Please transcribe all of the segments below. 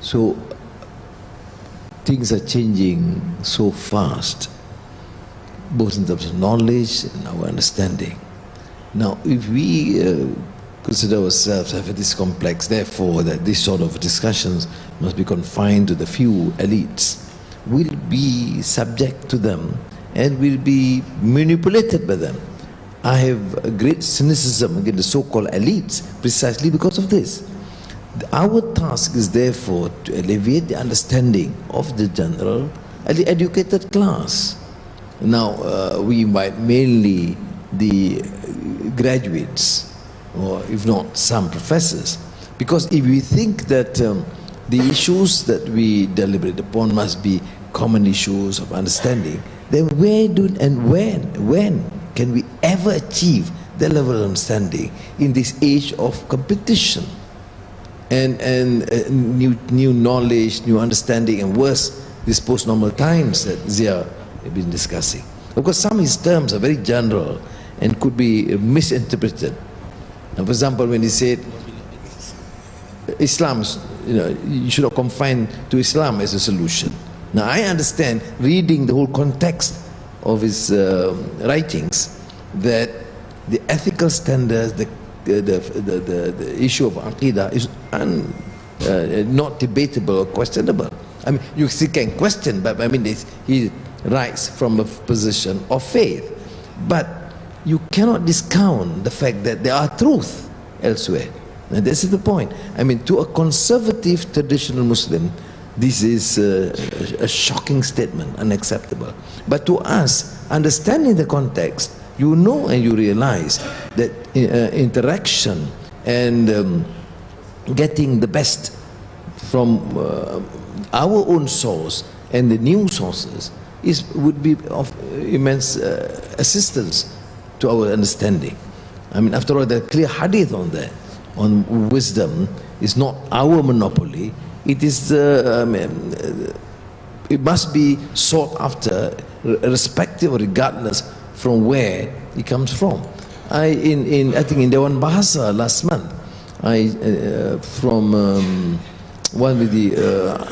So things are changing so fast, both in terms of knowledge and our understanding. Now, if we consider ourselves have this complex, therefore, that this sort of discussions must be confined to the few elites, we'll be subject to them and will be manipulated by them. I have a great cynicism against the so-called elites precisely because of this. Our task is therefore to alleviate the understanding of the general and the educated class. Now, we invite mainly the graduates, or if not some professors, because if we think that the issues that we deliberate upon must be common issues of understanding, then when can we ever achieve that level of understanding in this age of competition and new knowledge, new understanding, and worse, these post-normal times that Zia have been discussing? Of course, some of his terms are very general and could be misinterpreted. Now, for example, when he said Islam, you should not confine to Islam as a solution. Now, I understand, reading the whole context of his writings, that the ethical standards, the issue of aqidah is not debatable or questionable. I mean, you still can question, but I mean, he writes from a position of faith. But you cannot discount the fact that there are truth elsewhere. And this is the point. I mean, to a conservative traditional Muslim, this is a shocking statement, unacceptable. But to us, understanding the context, you know and you realize that interaction and getting the best from our own source and the new sources would be of immense assistance to our understanding. I mean, after all, the clear hadith on that, on wisdom, is not our monopoly. It is it must be sought after, irrespective or regardless from where it comes from. I think in Dewan Bahasa last month, from one with the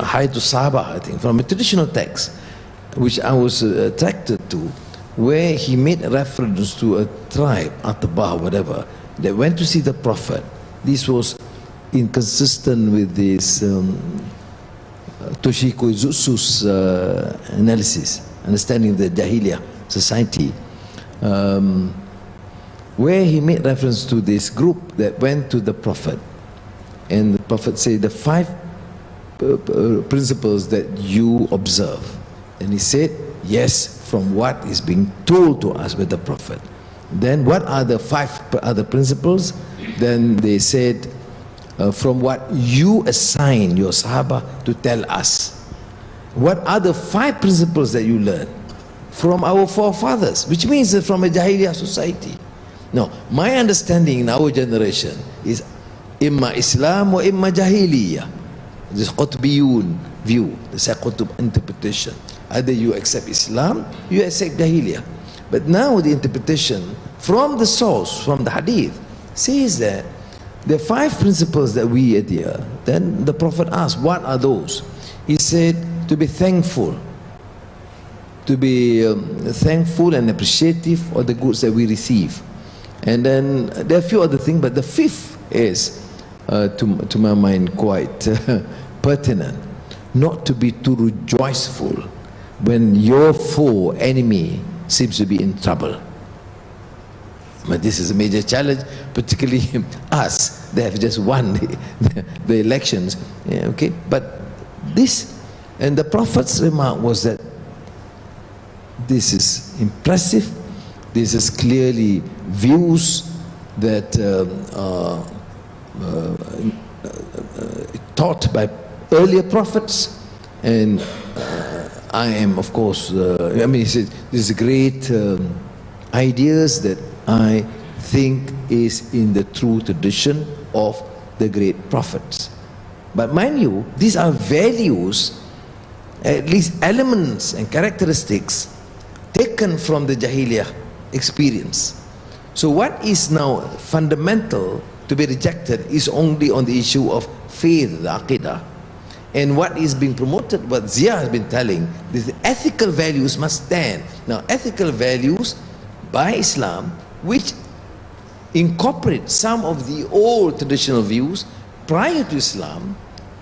Hayatu Sabah, I think, from a traditional text, which I was attracted to, where he made a reference to a tribe, Atbah, whatever, that went to see the Prophet. This was inconsistent with this Toshiko Izutsu's analysis, understanding the Jahiliyyah society, where he made reference to this group that went to the Prophet, and the Prophet said the 5 principles that you observe, and he said, yes, from what is being told to us by the Prophet. Then what are the 5 other principles? Then they said, from what you assign your Sahaba to tell us. What are the 5 principles that you learn? From our forefathers, which means that from a Jahiliyyah society. Now, my understanding in our generation is imma Islam or imma Jahiliyyah. This Qutbiyun view, the Qutb interpretation. Either you accept Islam, you accept Jahiliyyah. But now the interpretation from the source, from the hadith, says that the 5 principles that we adhere. Then the Prophet asked, what are those? He said, to be thankful. To be thankful and appreciative of the goods that we receive. And then there are a few other things, but the 5th is, to my mind, quite pertinent. Not to be too rejoiceful when your foe, enemy, seems to be in trouble. But this is a major challenge, particularly us. They have just won the elections. Yeah, okay, but this, and the Prophet's remark was that this is impressive. This is clearly views that taught by earlier prophets, and I am, of course, I mean, he said, this is great ideas that I think is in the true tradition of the great prophets. But mind you, these are values, at least elements and characteristics taken from the Jahiliyyah experience. So what is now fundamental to be rejected is only on the issue of faith, the aqidah. And what is being promoted, what Zia has been telling, is the ethical values must stand. Now, ethical values by Islam, which incorporate some of the old traditional views prior to Islam,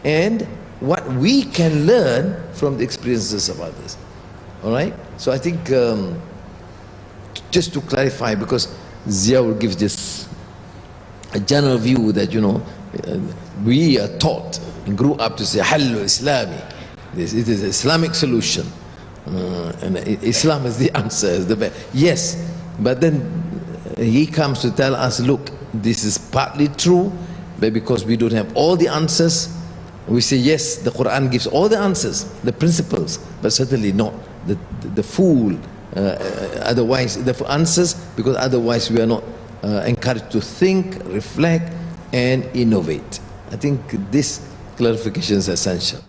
and what we can learn from the experiences of others. All right? So I think, just to clarify, because Zia will give this a general view that, you know, we are taught and grew up to say Hallu Islami, it is an Islamic solution, and Islam is the answer, is the best. Yes, but then he comes to tell us, look, this is partly true, but because we don't have all the answers, we say yes, the Quran gives all the answers, the principles, but certainly not the full otherwise the answers, because otherwise we are not encouraged to think, reflect and innovate. I think this clarification is essential.